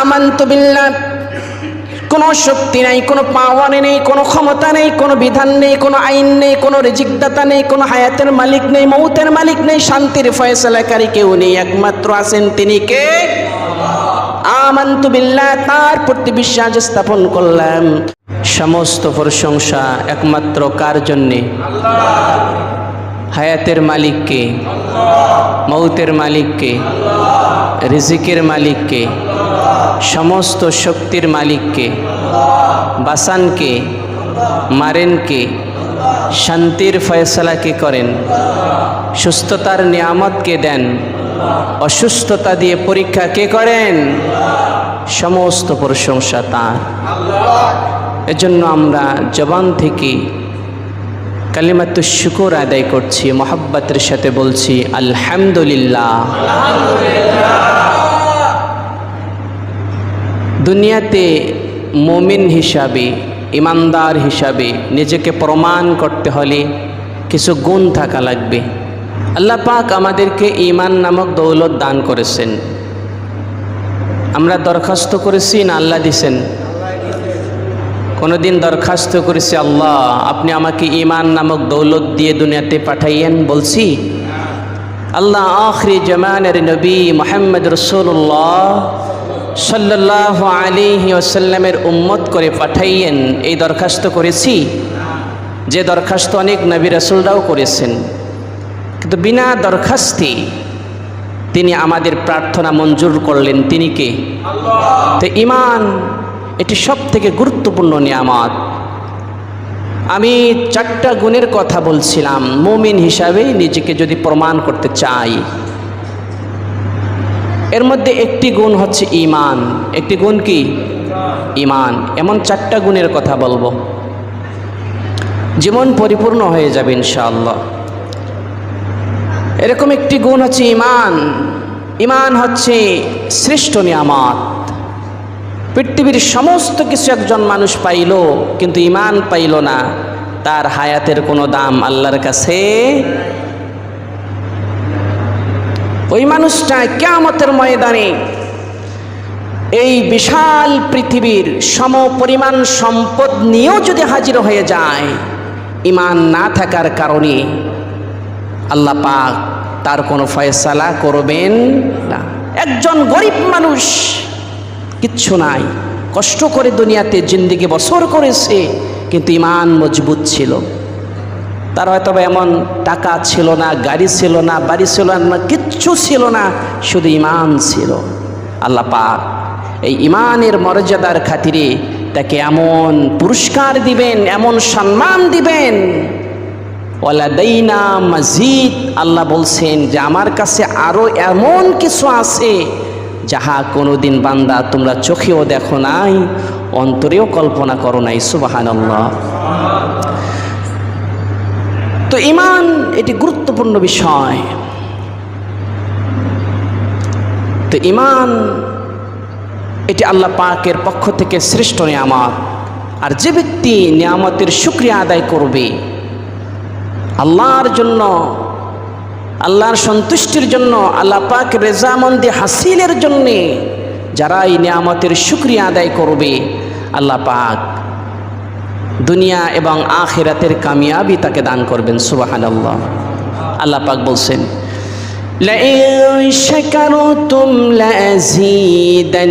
আমানতু বিল্লাহ, কোনো শক্তি নাই, কোনো পাওয়ার নেই, কোনো ক্ষমতা নেই, কোনো বিধান নেই, কোনো আইন নেই, কোনো রিজিকদাতা নেই, কোনো হায়াতের মালিক নেই, মৌতের মালিক নেই, শান্তির ফয়সালাকারী কেউ নেই, একমাত্র আছেন তিনি কে? আমানতু বিল্লাহ, তার প্রতি বিশ্বাস স্থাপন করলাম। সমস্ত প্রশংসা একমাত্র কার জন্যে? হায়াতের মালিককে, মৌতের মালিককে, রিজিকের মালিককে, সমস্ত শক্তির মালিককে, বাসানকে, মারেনকে, শান্তির ফয়সালা কে করেন, সুস্থতার নিয়ামতকে দেন, অসুস্থতা দিয়ে পরীক্ষা কে করেন? সমস্ত প্রশংসা তার। এজন্য আমরা জবান থেকে কালিমাতুশ শুকর আদায় করছি, মহব্বতের সাথে বলছি আলহামদুলিল্লাহ। দুনিয়াতে মুমিন হিসাবে, ইমানদার হিসাবে নিজেকে প্রমাণ করতে হলে কিছু গুণ থাকা লাগবে। আল্লাহ পাক আমাদেরকে ঈমান নামক দৌলত দান করেছেন। আমরা দরখাস্ত করেছি না আল্লাহ দিছেন? কোনোদিন দরখাস্ত করেছি আল্লাহ আপনি আমাকে ঈমান নামক দৌলত দিয়ে দুনিয়াতে পাঠাইয়েন? বলছি? আল্লাহ আখিরি জামানের নবী মুহাম্মদ রাসূলুল্লাহ সাল্লাল্লাহু আলাইহি ওয়াসাল্লামের উম্মত করে পাঠাইয়েন, এই দরখাস্ত করেছি? যে দরখাস্ত অনেক নবী রাসূলরাও করেছেন, কিন্তু বিনা দরখাস্তে তিনি আমাদের প্রার্থনা মঞ্জুর করলেন। তিনি কে? তো ঈমান এটি সব থেকে গুরুত্বপূর্ণ নিয়ামত। আমি 4টা গুণের কথা বলছিলাম। মুমিন হিসাবে নিজেকে যদি প্রমাণ করতে চাই, এর মধ্যে একটি গুণ হচ্ছে ঈমান। একটি গুণ কি? ঈমান। এমন 4টা গুণের কথা বলবো, জীবন পরিপূর্ণ হয়ে যাবে ইনশাআল্লাহ। এরকম একটি গুণ হচ্ছে ঈমান। ঈমান হচ্ছে শ্রেষ্ঠ নিয়ামত। পৃথিবীর সমস্ত কিছু একজন মানুষ পাইল, কিন্তু ঈমান পাইল না, তার হায়াতের কোনো দাম আল্লাহর কাছে। ওই মানুষটা কিয়ামতের ময়দানে এই বিশাল পৃথিবীর সমপরিমাণ সম্পদ নিয়েও যদি হাজির হয়ে যায়, ঈমান না থাকার কারণে আল্লাহ পাক তার কোনো ফয়সালা করবেন না। একজন গরিব মানুষ, কিচ্ছু নাই, কষ্ট করে দুনিয়াতে জিন্দেগি বছর করেছে, কিন্তু ঈমান মজবুত ছিল। তার হয়তো এমন টাকা ছিল না, গাড়ি ছিল না, বাড়ি ছিল না, কিচ্ছু ছিল না, শুধু ঈমান ছিল। আল্লাহ পাক এই ঈমানের মর্যাদার খাতিরে তাকে এমন পুরস্কার দিবেন, এমন সম্মান দিবেন। ওয়ালাদাইনা মাজিদ, আল্লাহ বলছেন যে আমার কাছে আরো এমন কিছু আছে যাহা কোনোদিন বান্দা তোমরা চোখেও দেখো নাই, অন্তরেও কল্পনা করো নাই। সুবহানাল্লাহ। তো ঈমান এটি গুরুত্বপূর্ণ বিষয়। তো ঈমান এটি আল্লাহ পাকের পক্ষ থেকে শ্রেষ্ঠ নিয়ামত। আর যে ব্যক্তি নিয়ামতের শুকরিয়া আদায় করবে, আল্লাহর জন্য, আল্লাহর সন্তুষ্টির জন্য, আল্লাহ পাক রেজামন্দি হাসিলের জন্যে যারা এই নিয়ামতের শুকরিয়া আদায় করবে, আল্লাহ পাক দুনিয়া এবং আখিরাতের কামিয়াবি তাকে দান করবেন। সুবহানাল্লাহ। আল্লাহ পাক বলছেন লাইন শাকারতুম লাযীদান্নাকুম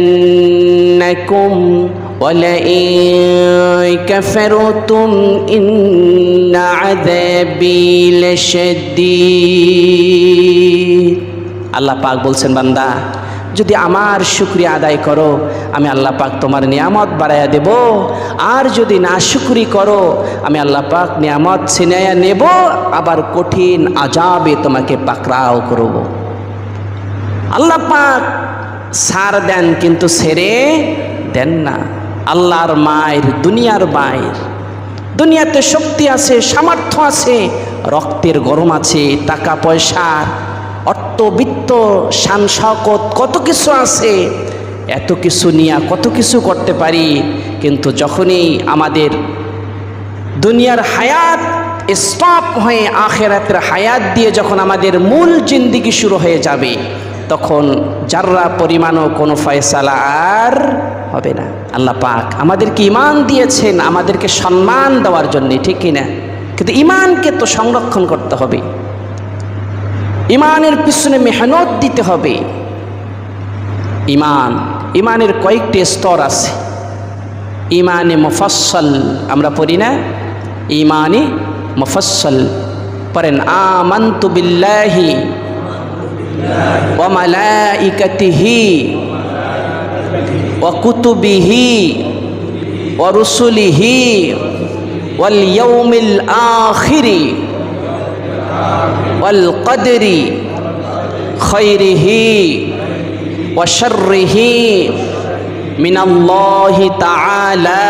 ওয়া লাইন কাফারতুম ইন্না আযাবি লাশাদীদ। আল্লাহ পাক বলছেন বান্দা যদি আমার শুকরিয়া আদায় করো, আমি আল্লাহ পাক তোমার নিয়ামত বাড়াইয়া দেব, আর যদি না শুকরি করো, আমি আল্লাহ পাক নিয়ামত ছিনাইয়া নেব, আবার কঠিন আযাবে তোমাকে পাকড়াও করব। আল্লাহ পাক ছাড় দেন কিন্তু ছেড়ে দেন না। আল্লাহর মায়ের, দুনিয়ার মায়ের, দুনিয়াতে শক্তি আছে, সামর্থ্য আছে, রক্তের গরম আছে, টাকা পয়সার, অর্থবিত্ত, শান শওকত, কত কিছু আছে। এত কিছু নিয়ে কত কিছু করতে পারি, কিন্তু যখনই আমাদের দুনিয়ার হায়াত স্টপ হয়ে আখিরাতের হায়াত দিয়ে যখন আমাদের মূল জিন্দেগি শুরু হয়ে যাবে, তখন যাররা পরিমাণও কোনো ফয়সালা আর হবে না। আল্লাহ পাক আমাদেরকে ঈমান দিয়েছেন আমাদেরকে সম্মান দেওয়ার জন্য, ঠিক কিনা? কিন্তু ঈমানকে তো সংরক্ষণ করতে হবে, ঈমানের পিছনে মেহনত দিতে হবে। ঈমানের কয়েকটি স্তর আছে। ঈমানে মুফাসসাল আমরা পড়ি না, ঈমানে মুফাসসাল পড়েন, আমানতু বিল্লাহি ওয়া মালাইকাতিহি ওয়া কুতুবিহি ওয়া রুসুলিহি ওয়াল ইয়াউমিল আখিরি ওয়াল কদরি খায়রিহি ওয়া শাররিহি মিনাল্লাহি তাআলা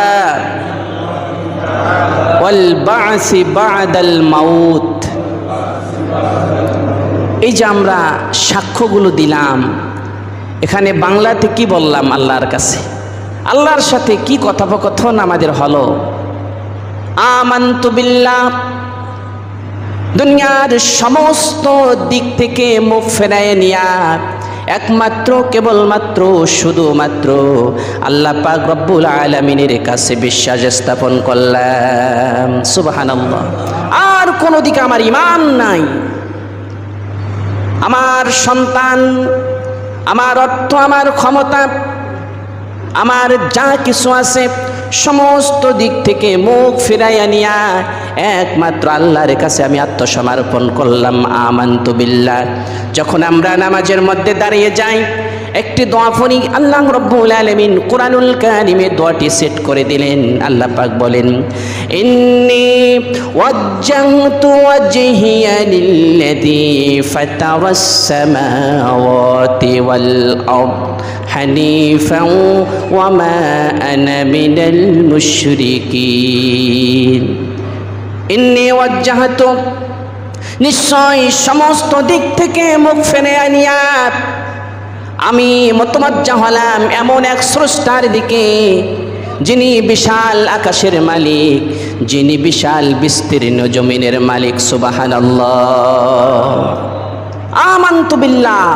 ওয়াল বা'সি বা'দাল মাউত। এই যে আমরা সাক্ষ্যগুলো দিলাম, এখানে বাংলাতে কি বললাম? আল্লাহর কাছে, আল্লাহর সাথে কি কথোপকথন আমাদের হলো? আমানতু বিল্লাহ, দুনিয়ার সমস্ত দিক থেকে মুখ ফেরায় নিয়া একমাত্র কেবলমাত্র শুধুমাত্র আল্লাহ পাক রব্বুল আলামিনের কাছে বিশ্বাস স্থাপন করলাম। সুবহানাল্লাহ। আর কোনো দিকে আমার ঈমান নাই। আমার সন্তান, আমার অর্থ, আমার ক্ষমতা, আমার যা কিছু আছে সমস্ত দিক থেকে মুখ ফিরাইয়া নিয়া একমাত্র আল্লাহর কাছে আমি আত্মসমর্পণ করলাম। আমানতু বিল্লাহ। যখন আমরা নামাজের মধ্যে দাঁড়িয়ে যাই, একটি দোয়া পড়ি, আল্লাহ রাব্বুল আলামিন কুরআনুল কারীমে দোয়াটি সেট করে দিলেন। আল্লাহ পাক বলেন, ইন্নী ওয়াজ্জাহতু ওয়াজহিয়া লিল্লাযী ফাতারাস সামাওয়াতি ওয়াল আরদ হানিফান ওয়া মা আনা মিনাল মুশরিকিন। ইন্নী ওয়াজ্জাহতু, নিশ্চয় সমস্ত দিক থেকে মুখ ফিরে আনিয়া আমি মতমজ্জা হলাম এমন এক স্রষ্টার দিকে, যিনি বিশাল আকাশের মালিক, যিনি বিশাল বিস্তীর্ণ জমিনের মালিক। সুবহানাল্লাহ। আমানতু বিল্লাহ।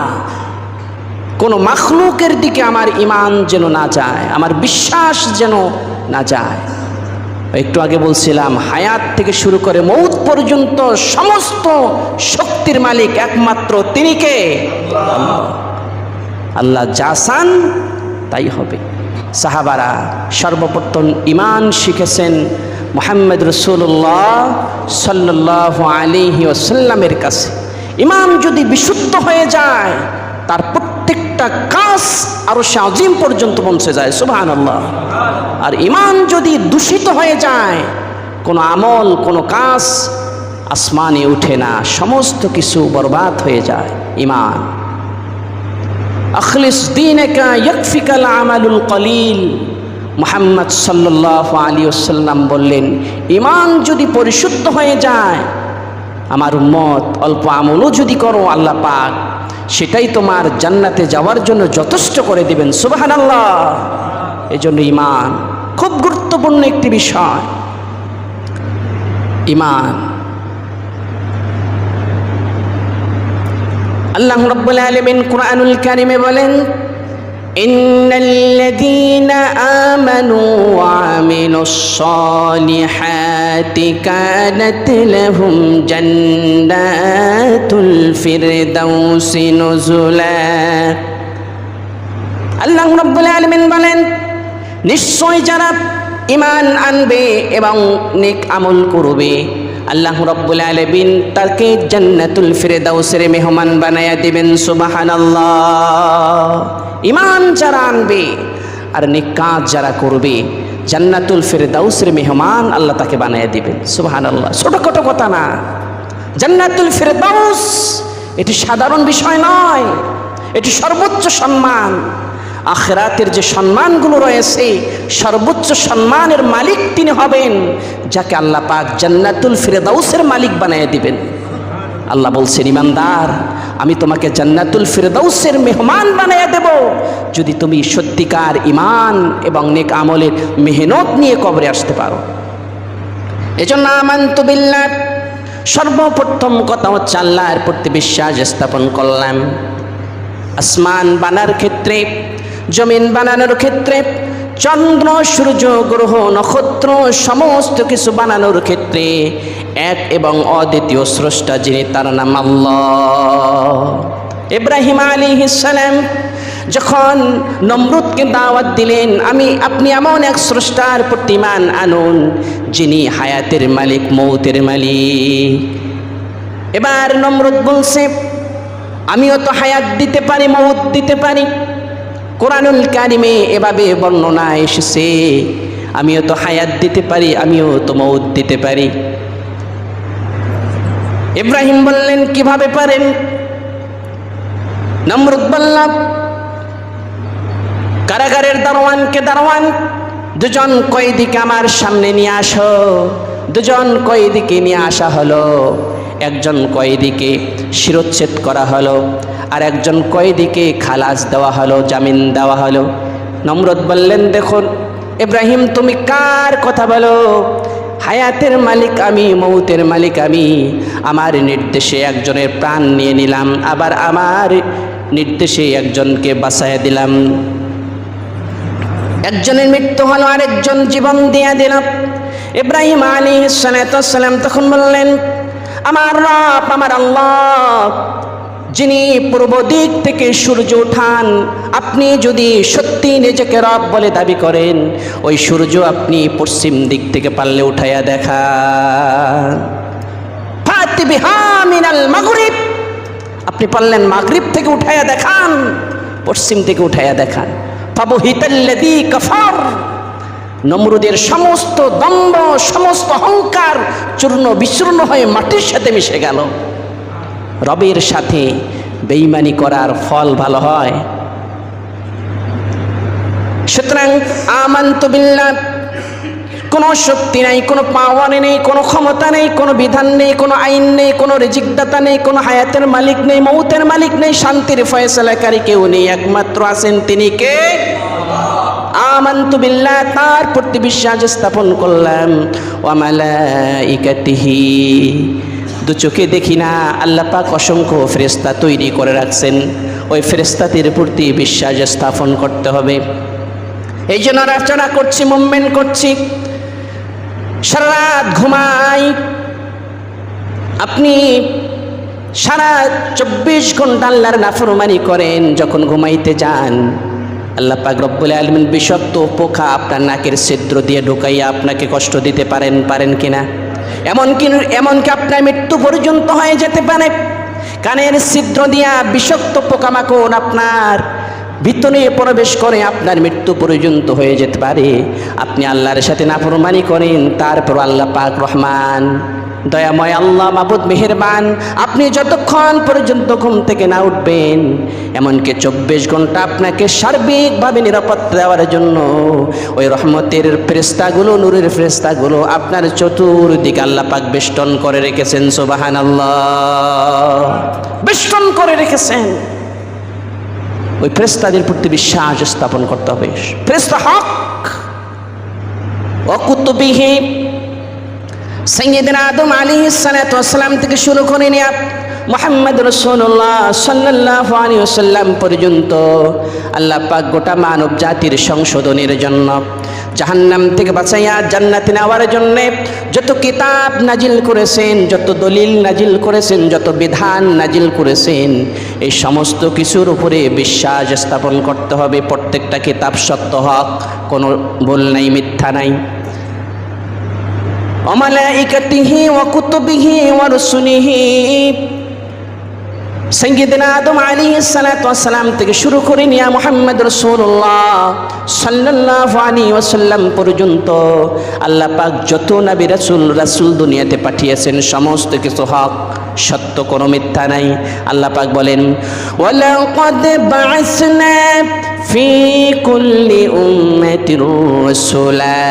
কোনো মাখলুকের দিকে আমার ঈমান যেন না যায়, আমার বিশ্বাস যেন না যায়। একটু আগে বলছিলাম, হায়াত থেকে শুরু করে মৌত পর্যন্ত সমস্ত শক্তির মালিক একমাত্র তিনি কে? আল্লাহ। আল্লাহ যা চান তাই হবে। সাহাবারা সর্বপ্রথম ঈমান শিখেছেন মুহাম্মদ রাসূলুল্লাহ সাল্লাল্লাহু আলাইহি ওয়াসাল্লামের কাছে। ঈমান যদি বিশুদ্ধ হয়ে যায়, তার প্রত্যেকটা কাজ আরশে আজিম পর্যন্ত পৌঁছে যায়। সুবহানাল্লাহ। আর ঈমান যদি দূষিত হয়ে যায়, কোনো আমল, কোনো কাজ আসমানে ওঠে না, সমস্ত কিছু বরবাদ হয়ে যায়। ঈমান, আখলিস দীনাকা ইয়াকফিকাল আমালুল কলিল। মুহাম্মদ সাল্লাল্লাহু আলাইহি ওয়াসাল্লাম বললেন, ঈমান যদি পরিশুদ্ধ হয়ে যায়, আমার উম্মত অল্প আমলও যদি করো, আল্লাহ পাক সেটাই তোমার জান্নাতে যাওয়ার জন্য যথেষ্ট করে দিবেন। সুবহানাল্লাহ। এই জন্য ঈমান খুব গুরুত্বপূর্ণ একটি বিষয়। ঈমান, আল্লাহ রাব্বুল আলামিন কুরআনুল কারীমে বলেন, ইন্নাল্লাযীনা আমানু ওয়া আমিলুস সালিহাতি কানাত লাহুম জান্নাতুল ফিরদাউসি নুজুলা। আল্লাহ রাব্বুল আলামিন বলেন, নিশ্চয় যারা ঈমান আনবে এবং নেক আমল করবে, আল্লাহ রাব্বুল আলামিন তাকে জান্নাতুল ফিরদাউসের মেহমান বানায়া দিবেন। সুবহানাল্লাহ। ঈমান যারা আনবে আর নেক কাজ যারা করবে, জান্নাতুল ফিরদাউসের মেহমান আল্লাহ তাকে বানায়া দিবেন। সুবহানাল্লাহ। ছোটখাটো কথা না, জান্নাতুল ফিরদাউস এটি সাধারণ বিষয় নয়, এটি সর্বোচ্চ সম্মান। আখিরাতের যে সম্মানগুলো রয়েছে, সর্বোচ্চ সম্মানের মালিক তিনি হবেন, যাকে আল্লাহ পাক জান্নাতুল ফিরদাউসের মালিক বানিয়ে দিবেন। আল্লাহ বলছেন, ইমানদার, আমি তোমাকে জান্নাতুল ফিরদাউসের মেহমান বানিয়ে দেব যদি তুমি সত্যিকার ঈমান এবং নেক আমলের মেহনত নিয়ে কবরে আসতে পারো। এজন্য আমানতু বিল্লাহ, সর্বপ্রথম কথা হচ্ছে আল্লাহর প্রতি বিশ্বাস স্থাপন করলাম। আসমান বানার ক্ষেত্রে, জমিন বানানোর ক্ষেত্রে, চন্দ্র সূর্য গ্রহ নক্ষত্র সমস্ত কিছু বানানোর ক্ষেত্রে এক এবং অদ্বিতীয় স্রষ্টা যিনি, তার নাম আল্লাহ। ইব্রাহিম আলাইহিস সালাম যখন নমরুদকে দাওয়াত দিলেন, আপনি এমন এক স্রষ্টার প্রতি ঈমান আনুন যিনি হায়াতের মালিক, মৌতের মালিক। এবার নমরুদ বলছে, আমিও তো হায়াত দিতে পারি, মৌত দিতে পারি। কোরআনুল কারিমে এভাবে বর্ণনা এসেছে, আমিও তো হায়াত দিতে পারি, আমিও তো মৌত দিতে পারি। ইব্রাহিম বললেন, কিভাবে পারেন? নমরুদ বলল, কারাগারের দারোয়ান, দুজন কয়েদিকে আমার সামনে নিয়ে আসো। দুজন কয়েদিকে নিয়ে আসা হলো। একজন কয়েদিকে শিরচ্ছেদ করা হলো, আর একজন কয়েদিকে খালাস দেওয়া হলো, জামিন দেওয়া হলো। নমরুদ বললেন, দেখুন ইব্রাহিম, তুমি কার কথা বলো? হায়াতের মালিক আমি, মৌতের মালিক আমি। আমার নির্দেশে একজনের প্রাণ নিয়ে নিলাম, আবার আমার নির্দেশে একজনকে বাঁচাইয়া দিলাম। একজনের মৃত্যু হলো, আরেকজন জীবন দিয়ে দিলাম। ইব্রাহিম আলাইহিস সালাম তখন বললেন, আমার রব, আমার আল্লাহ যিনি পূর্ব দিক থেকে সূর্য ওঠান, আপনি যদি সত্যি নিজেকে রব বলে দাবি করেন, ওই সূর্য আপনি পশ্চিম দিক থেকে পারলে উঠাইয়া দেখান। ফাতি বিহা মিনাল মাগরিব, আপনি পারলেন মাগরিব থেকে উঠাইয়া দেখান, পশ্চিম থেকে উঠাইয়া দেখান। ফাবুহিতাল্লাযী কাফার, নমরুদের সমস্ত দম্ভ, সমস্ত অহংকার চূর্ণ বিচূর্ণ হয়ে মাটির সাথে মিশে গেল। রবের সাথে বেঈমানি করার ফল ভালো হয়। সুতরাং আমানতু বিল্লাহ, কোনো শক্তি নাই, কোনো পাওয়ার নেই, কোনো ক্ষমতা নেই, কোনো বিধান নেই, কোনো আইন নেই, কোনো রিজিকদাতা নেই, কোনো হায়াতের মালিক নেই, মৌতের মালিক নেই, শান্তির ফয়সালাকারী কেউ নেই, একমাত্র আছেন তিনি কে? আমানতু বিল্লাহ, তার প্রতি বিশ্বাস স্থাপন করলাম। ওয়া মালাইকাতিহি, দু চোখে দেখি না, আল্লাহ পাক অসংখ্য ফেরেশতা তৈরি করে রাখছেন, ওই ফেরেশতাদের প্রতি বিশ্বাস স্থাপন করতে হবে। এই জন্য রচনা করছি, মুভমেন্ট করছি, সারা রাত ঘুমাই। আপনি সারা 24 ঘন্টা আল্লাহর নাফরমানি করেন, যখন ঘুমাইতে যান আল্লাহ পাক রব্বুল আলামিন বিষাক্ত পোকা আপনার নাকের ছিদ্র দিয়ে ঢুকাইয়া আপনাকে কষ্ট দিতে পারেন কিনা? এমনকি আপনার মৃত্যু পর্যন্ত হয়ে যেতে পারে। কানের ছিদ্র দিয়া বিষাক্ত পোকামাকড় আপনার ভিতরে প্রবেশ করে, আপনার মৃত্যু পর্যন্ত হয়ে যেতে পারে। আপনি আল্লাহর সাথে নাফরমানি করেন, তারপর আল্লাহ পাক রহমান, দয়াময় আল্লাহ মাবুদ মেহেরবান, আপনি যতক্ষণ পর্যন্ত ঘুম থেকে না উঠবেন, এমনকি 24 ঘন্টা আপনাকে সার্বিকভাবে নিরাপত্তা দেওয়ার জন্য ওই রহমতের ফেরেশতাগুলো, নূরের ফেরেশতাগুলো আপনার চতুর্দিকে আল্লাহ পাক বেষ্টন করে রেখেছেন। সুবহানাল্লাহ, বেষ্টন করে রেখেছেন। ওই ফেরেশতাদের প্রতি বিশ্বাস স্থাপন করতে হবে। ফেরেশতা হক, ওয়া কুতুবিহি, সাইয়্যিদনা আদম আলাইহিস সালাতু ওয়াস সালাম থেকে শুরু করে নিয়ে মুহাম্মদ রাসূলুল্লাহ সাল্লাল্লাহু আলাইহি ওয়াসাল্লাম পর্যন্ত আল্লাহ পাক গোটা মানব জাতির সংশোধনের জন্য, জাহান্নাম থেকে বাঁচাইয়া জান্নাতে নেওয়ার জন্য যত কিতাব নাজিল করেছেন, যত দলিল নাজিল করেছেন, যত বিধান নাজিল করেছেন, এই সমস্ত কিছুর উপরে বিশ্বাস স্থাপন করতে হবে। প্রত্যেকটা কিতাব সত্য, হক, কোনো ভুল নাই, মিথ্যা নাই। ওয়া মালাইকাতিহি ওয়া কুতুবিহি ওয়া রুসুলিহি, সাইয়্যিদনা আদম আলাইহিস সালাতু ওয়াস সালাম থেকে শুরু করে নিয়া মুহাম্মদ রাসূলুল্লাহ সাল্লাল্লাহু আলাইহি ওয়াসাল্লাম পর্যন্ত আল্লাহ পাক যত নবী রাসূল দুনিয়াতে পাঠিয়েছেন, সমস্ত কিছু হক, সত্য, কোনো মিথ্যা নাই। আল্লাহ পাক বলেন, ওয়ালাকাদ বা'আসনা ফি কুল্লি উম্মাতির রাসূলা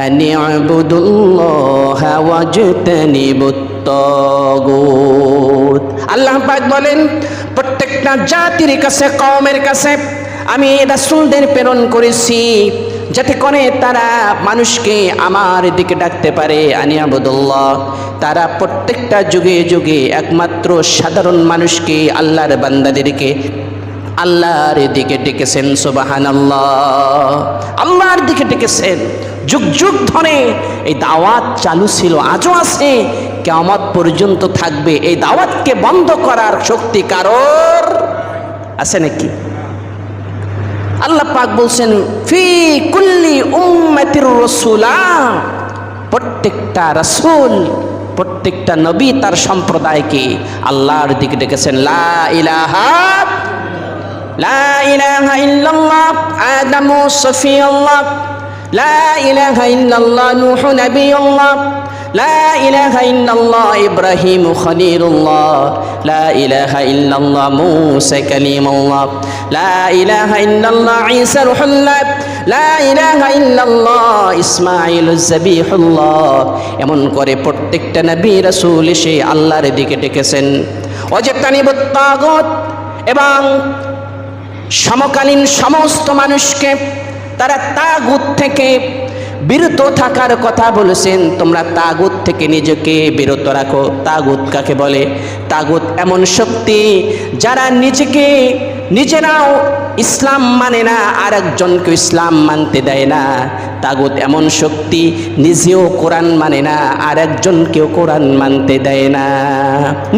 আন ই'বুদুল্লাহা ওয়াজতানিবুত তাগুত। আল্লাহ পাক বলেন, প্রত্যেকটা জাতির কাছে, কওমের কাছে আমি রাসূলদের প্রেরণ করেছি, যাতে করে তারা মানুষকে আমার দিকে ডাকতে পারে, আনিয়াবুদুল্লাহ। তারা প্রত্যেকটা যুগে যুগে একমাত্র সাধারণ মানুষকে, আল্লাহর বান্দাদেরকে আল্লাহর দিকে ডেকেছেন। সুবহানাল্লাহ, আল্লাহর দিকে ডেকেছেন। যুগ যুগ ধরে এই দাওয়াত চালু ছিল, আজও আছে, কিয়ামত পর্যন্ত থাকবে। এই দাওয়াতকে বন্ধ করার শক্তি কারোর আছে নাকি? আল্লাহ পাক বলছেন ফি কুল্লি উম্মাতির রাসূলা, প্রত্যেকটা রাসূল, প্রত্যেকটা নবী তার সম্প্রদায়কে আল্লাহর দিকে ডেকেছেন। লা ইলাহা ইল্লাল্লাহ আদামু সফিউল্লাহ, লা ইলাহা ইল্লাল্লাহ নূহু নবিয়ুল্লাহ, লা ইলাহা ইল্লাল্লাহ ইব্রাহিমু খলিলুল্লাহ, লা ইলাহা ইল্লাল্লাহ মূসা কালিমুল্লাহ, লা ইলাহা ইল্লাল্লাহ ঈসা রূহুল্লাহ, লা ইলাহা ইল্লাল্লাহ ইসমাঈল যাবিহুল্লাহ। এমন করে প্রত্যেকটা নবী রাসূল এসে আল্লাহর দিকে ডেকেছেন। ওয়াজতানিবুত তাগুত, এবং সমকালীন সমস্ত মানুষকে তারা তাগুত থেকে বিরত থাকার কথা বলেছেন। তোমরা তাগুত থেকে নিজেকে বিরত রাখো। তাগুত কাকে বলে? তাগুত এমন শক্তি যারা নিজেরাও ইসলাম মানে না, আর একজনকে ইসলাম মানতে দেয় না। তাগুত এমন শক্তি নিজেও কোরআন মানে না, আর একজনকেও কোরআন মানতে দেয় না।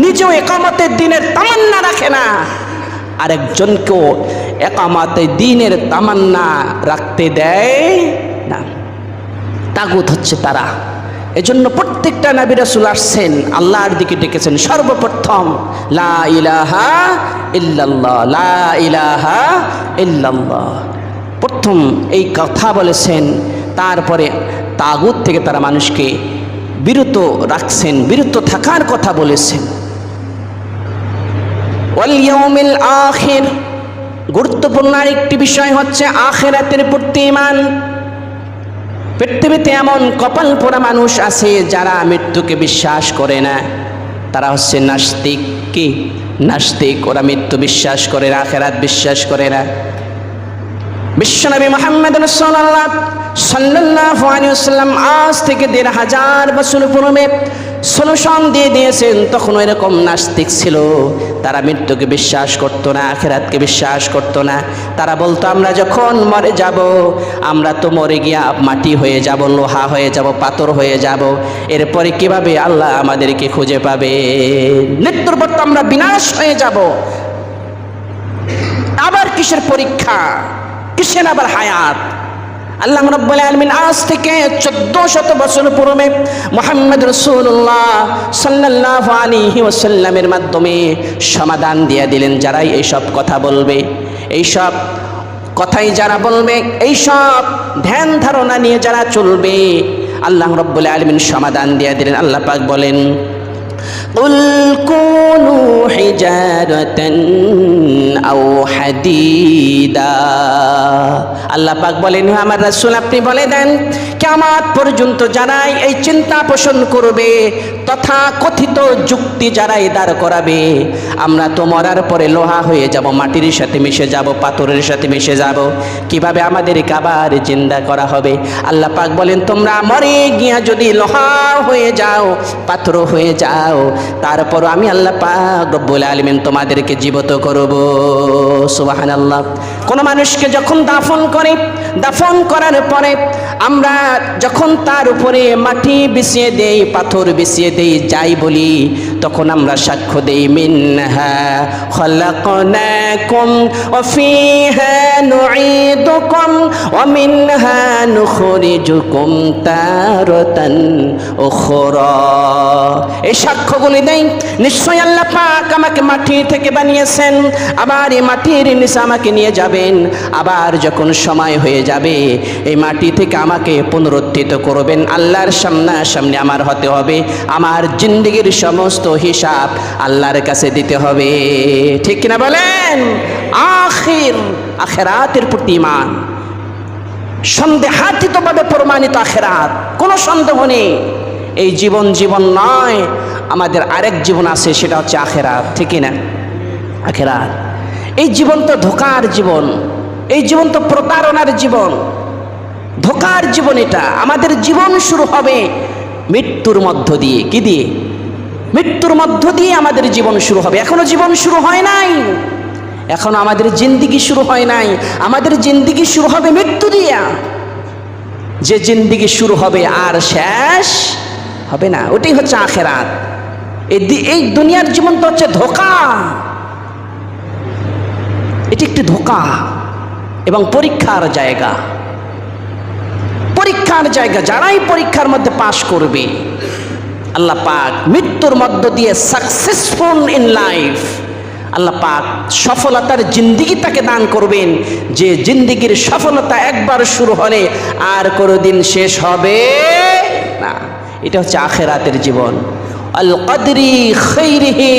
নিজেও একামতের দিনের তামান্না রাখে না, আর একজনকেও একামতের দিনের তামান্না রাখতে দেয় না। তাগুত হচ্ছে তারা। এজন্য প্রত্যেকটা নবী রাসূল আসছেন, আল্লাহর দিকে ডেকেছেন। সর্বপ্রথম লা ইলাহা ইল্লাল্লাহ, লা ইলাহা ইল্লাল্লাহ, প্রথম এই কথা বলেছেন। তারপরে তাগুত থেকে তারা মানুষকে বিরত রাখছেন, বিরত থাকার কথা বলেছেন। ওয়াল ইয়াউমিল আখির, গুরুত্বপূর্ণ আরেকটি বিষয় হচ্ছে আখিরাতের প্রতি ঈমান। পৃথিবীতে এমন কপাল পোড়া মানুষ আছে যারা মৃত্যুকে বিশ্বাস করে না। তারা হচ্ছে নাস্তিক। কি নাস্তিক? ওরা মৃত্যু বিশ্বাস করে না, আখিরাত বিশ্বাস করে না। বিশ্বনবী মুহাম্মদ রাসূলুল্লাহ সাল্লাল্লাহু আলাইহি ওয়াসাল্লাম আজ থেকে ১৫০০ বছর পূর্বে সলিউশন দিয়ে দিয়েছেন। তখন এরকম নাস্তিক ছিল, তারা মৃত্যুকে বিশ্বাস করতো না, আখিরাতকে বিশ্বাস করতো না। তারা বলতো আমরা যখন মরে যাব, আমরা তো মরে গিয়া মাটি হয়ে যাব, লোহা হয়ে যাব, পাথর হয়ে যাব, এরপরে কিভাবে আল্লাহ আমাদেরকে খুঁজে পাবে? মৃত্যুর পর তো আমরা বিনাশ হয়ে যাব, আবার কিসের পরীক্ষা, কিসের আবার হায়াত? আল্লাহ রাব্বুল আলামিন আজ থেকে ১৪০০ বছর পূর্বে মুহাম্মদ রাসূলুল্লাহ সাল্লাল্লাহু আলাইহি ওয়াসাল্লামের মাধ্যমে সমাধান দিয়ে দিলেন। যারাই এইসব কথা বলবে, এইসব কথাই যারা বলবে, এইসব ধ্যান ধারণা নিয়ে যারা চলবে, আল্লাহ রাব্বুল আলামিন সমাধান দিয়ে দিলেন। আল্লাহ পাক বলেন কুল কুনু হিজারাতান আও হাদিদা। আল্লাহ পাক বলেন আমার রাসূল আপনি বলে দেন, কিয়ামত পর্যন্ত যারাই এই চিন্তা পোষণ করবে, তথা কথিত যুক্তি যারাই দাঁড় করাবে, আমরা তো মরার পরে লোহা হয়ে যাব, মাটির সাথে মিশে যাব, পাথরের সাথে মিশে যাব, কিভাবে আমাদেরকে আবার জিন্দা করা হবে? আল্লাহ পাক বলেন তোমরা মরে গিয়া যদি লোহা হয়ে যাও, পাথর হয়ে যাও, তারপর আমি আল্লাহ পাক রব্বুল আলামিন তোমাদেরকে জীবিত করব। সুবহানাল্লাহ। কোন মানুষকে যখন দাফন করে, দাফন করার পরে আমরা যখন তার উপরে মাটি বিছিয়ে দেই, পাথর বিছিয়ে দেই, যাই বলি, তখন আমরা সাক্ষ্য দেই মিনহা খলাকনাকুম ওয়া ফিহা নুঈদুকুম ওয়া মিনহা নুখরিজুকুম তারাতান উখরা। এই সাক্ষ্যগুলি দেই নিশ্চয় আল্লাহ পাক আমাকে মাটি থেকে বানিয়েছেন, আবার এই মাটির নিচে আমাকে নিয়ে যাবেন, আবার যখন সময় হয়ে যাবে এই মাটি থেকে আমাকে পুনরুত্থিত করবেন, আল্লাহর সামনাসামনি আমার হতে হবে, আমার জিন্দেগির সমস্ত হিসাব আল্লাহর কাছে দিতে হবে। ঠিক কিনা বলেন? আখিরাতের প্রতি ঈমান সন্দেহাতীতভাবে প্রমাণিত আখিরাত, কোনো সন্দেহ নেই। এই জীবন জীবন নয়, আমাদের আরেক জীবন আছে, সেটা হচ্ছে আখিরাত। ঠিক না? আখিরাত। এই জীবন তো ধোঁকার জীবন, এই জীবন তো প্রতারণার জীবন, ধোঁকার জীবন। এটা আমাদের জীবন শুরু হবে মৃত্যুর মধ্য দিয়ে। কি দিয়ে? মৃত্যুর মধ্য দিয়ে আমাদের জীবন শুরু হবে। এখনো জীবন শুরু হয় নাই, এখন আমাদের জিন্দিগি শুরু হয় নাই, আমাদের জিন্দিগি শুরু হবে মৃত্যু দিয়া। যে জিন্দিগি শুরু হবে আর শেষ হবে না, ওটাই হচ্ছে আখেরাত। এই দুনিয়ার জীবন তো হচ্ছে ধোঁকা, এটি একটি ধোঁকা এবং পরীক্ষার জায়গা। পরীক্ষার জায়গা, যারাই পরীক্ষার মধ্যে পাশ করবে আল্লাহ পাক মৃত্যুর মধ্য দিয়ে সাকসেসফুল ইন লাইফ, আল্লাহ পাক সফলতার জিন্দিগি তাকে দান করবেন, যে জিন্দিগির সফলতা একবার শুরু হলে আর কোনোদিন শেষ হবে না। এটা হচ্ছে আখেরাতের জীবন। আল কদরি খাইরিহি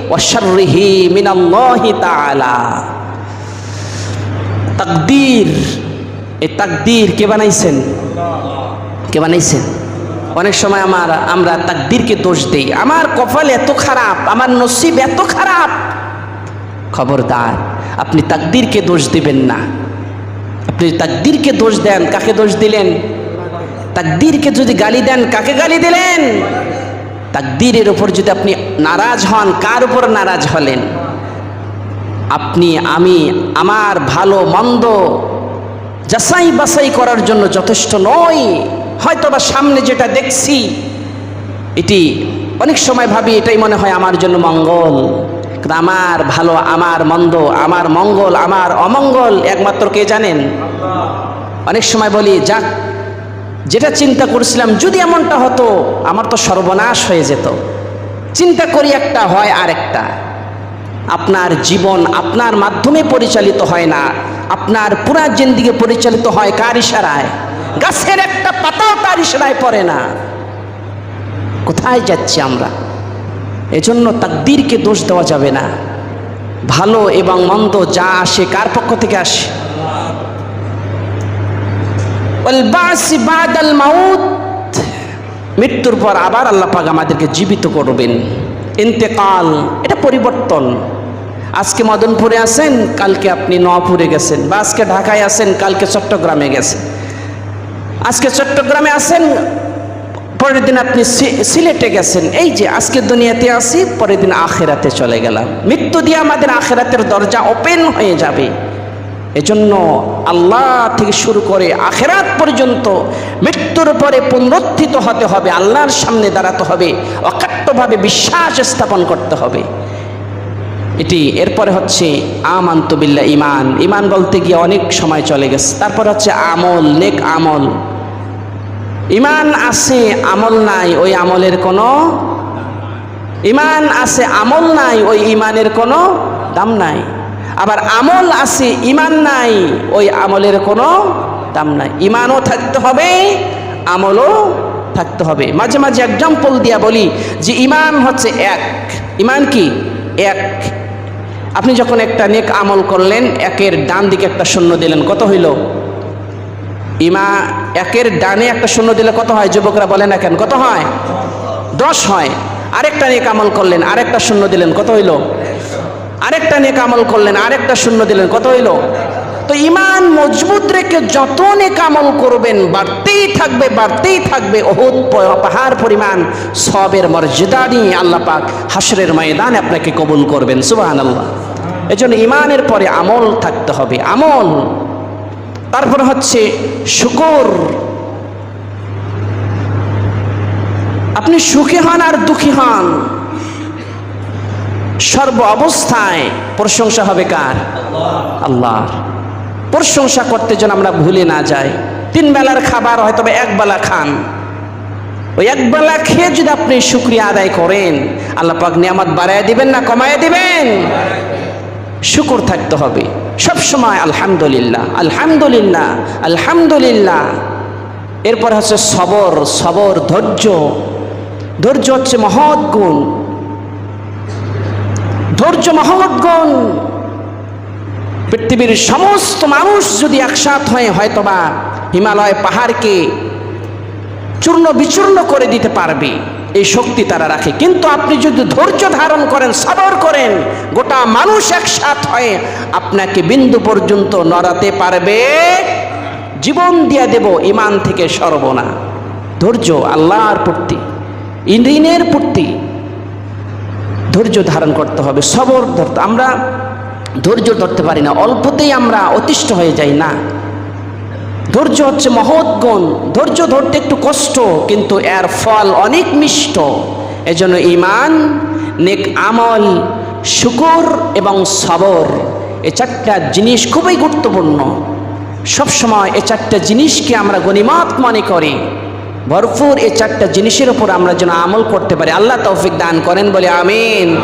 ওয়া শাররিহি মিনাল্লাহি তাআলা। তাকদীর, এই তাকদীর কে বানাইছেন? কে বানাইছেন? অনেক সময় আমরা তাকদীরকে দোষ দেই, আমার কপাল এত খারাপ, আমার নসিব এত খারাপ। খবরদার, আপনি তাকদীরকে দোষ দিবেন না। আপনি তাকদীরকে দোষ দেন, কাকে দোষ দিলেন? তাকদীরকে যদি গালি দেন, কাকে গালি দিলেন? তাকদীরের উপর যদি আপনি নারাজ হন, কার উপর নারাজ হলেন? আপনি আমি আমার ভালো মন্দ যাচাই বাছাই করার জন্য যথেষ্ট নই। হয়তোবা সামনে যেটা দেখছি এটি অনেক সময় ভাবি এটাই মনে হয় আমার জন্য মঙ্গল, কিন্তু আমার ভালো, আমার মন্দ, আমার মঙ্গল, আমার অমঙ্গল একমাত্র কে জানেন? অনেক সময় বলি, যাক, যেটা চিন্তা করছিলাম যদি এমনটা হতো আমার তো সর্বনাশ হয়ে যেত। চিন্তা করি একটা, হয় আরেকটা। আপনার জীবন আপনার মাধ্যমে পরিচালিত হয় না, আপনার পুরা জিন্দিগি পরিচালিত হয় কার ইশারায়? গাছের একটা পাতাও তার ইশারায় পড়ে না। কোথায় যাচ্ছি আমরা? এজন্য তাকদীরকে দোষ দেওয়া যাবে না। ভালো এবং মন্দ যা আসে কার পক্ষ থেকে আসে? ওয়াল বাসি বাদাল মাউত, মৃত্যুর পর আবার আল্লাহ পাক আমাদেরকে জীবিত করবেন। ইন্তেকাল, এটা পরিবর্তন। আজকে মদনপুরে আছেন, কালকে আপনি নওয়াপুরে গেছেন, বা আজকে ঢাকায় আছেন, কালকে চট্টগ্রামে গেছেন। আজকে চট্টগ্রামে আছেন, পরের দিন আপনি সিলেটে গেছেন। এই যে আজকে দুনিয়াতে আসি, পরের দিন আখেরাতে চলে গেলাম। মৃত্যু দিয়ে আমাদের আখেরাতের দরজা ওপেন হয়ে যাবে। এজন্য আল্লাহ থেকে শুরু করে আখেরাত পর্যন্ত মৃত্যুর পরে পুনরুত্থিত হতে হবে, আল্লাহর সামনে দাঁড়াতে হবে, অকাট্যভাবে বিশ্বাস স্থাপন করতে হবে। এটি এরপরে হচ্ছে আমানতু বিল্লাহ, ঈমান। ঈমান বলতে গিয়ে অনেক সময় চলে গেছে। তারপর হচ্ছে আমল, নেক আমল। ঈমান আছে আমল নাই, ওই আমলের কোনো ঈমান আছে আমল নাই, ওই ঈমানের কোনো দাম নাই। আবার আমল আছে ঈমান নাই, ওই আমলের কোনো দাম নাই। ঈমানও থাকতে হবে, আমলও থাকতে হবে। মাঝে মাঝে এক্সাম্পল দিয়া বলি যে ঈমান হচ্ছে এক। ঈমান কি? এক। আপনি যখন একটা নেক আমল করলেন, একের ডান দিকে একটা শূন্য দিলেন, কত হইল? একের ডানে একটা শূন্য দিলে কত হয়? যুবকরা বলে না কেন, কত হয়? 10 হয়। আরেকটা নেক আমল করলেন, আরেকটা শূন্য দিলেন, কত হইল? আরেকটা নেক আমল করলেন, আরেকটা শূন্য দিলেন, কত হইল? তো ঈমান মজবুত রেখে যত নেক আমল করবেন বাড়তেই থাকবে, বাড়তেই থাকবে। উহুদ পাহাড় পরিমাণ সওয়াবের মর্যাদা নিয়ে আল্লাহ পাক হাশরের ময়দানে আপনাকে কবুল করবেন। সুবহানাল্লাহ। এজন্য ঈমানের পরে আমল থাকতে হবে, আমল। তারপরে হচ্ছে শুকর। আপনি সুখী হন আর দুঃখী হন, সর্ব অবস্থায় প্রশংসা হবে কার? আল্লাহর। প্রশংসা করতে যেন আমরা ভুলে না যাই। 3 বেলার খাবার হয়তো এক বেলা খান, ওই এক বেলা খেয়ে যদি আপনি শুকরিয়া আদায় করেন, আল্লাহ পাক নিয়ামত বাড়ায় দিবেন না কমায় দিবেন? শুকর থাকতে হবে সব সময়। আলহামদুলিল্লাহ, আলহামদুলিল্লাহ, আলহামদুলিল্লাহ। এরপর হচ্ছে সবর। সবর, ধৈর্য। ধৈর্য হচ্ছে মহৎ গুণ। ধৈর্য মহৎ গুণ। পৃথিবীর সমস্ত মানুষ যদি একসাথ হয়ে হয়তোবা হিমালয় পাহাড়কে চূর্ণ বিচূর্ণ করে দিতে পারবে, এই শক্তি তারা রাখে। কিন্তু আপনি যদি ধৈর্য ধারণ করেন, সবর করেন, গোটা মানুষ একসাথ হয়ে আপনাকে বিন্দু পর্যন্ত নড়াতে পারবে। জীবন দিয়ে দেব, ঈমান থেকে সরব না। ধৈর্য আল্লাহর প্রতি, ঋণের প্রতি ধৈর্য ধারণ করতে হবে, সবর ধরতে। আমরা ধৈর্য ধরতে পারি না, অল্পতেই আমরা অতিষ্ঠ হয়ে যাই না। ধৈর্য হচ্ছে মহৎ গুণ। ধৈর্য ধরতে একটু কষ্ট, কিন্তু এর ফল অনেক মিষ্ট। এজন্য ঈমান, নেক আমল, শুকর এবং সবর, এই চারটা জিনিস খুবই গুরুত্বপূর্ণ। সবসময় এই চারটা জিনিসকে আমরা গনিমত মনে করি। ভরপুর এই চারটা জিনিসের উপর আমরা যেন আমল করতে পারি। আল্লাহ তৌফিক দান করেন, বলে আমিন।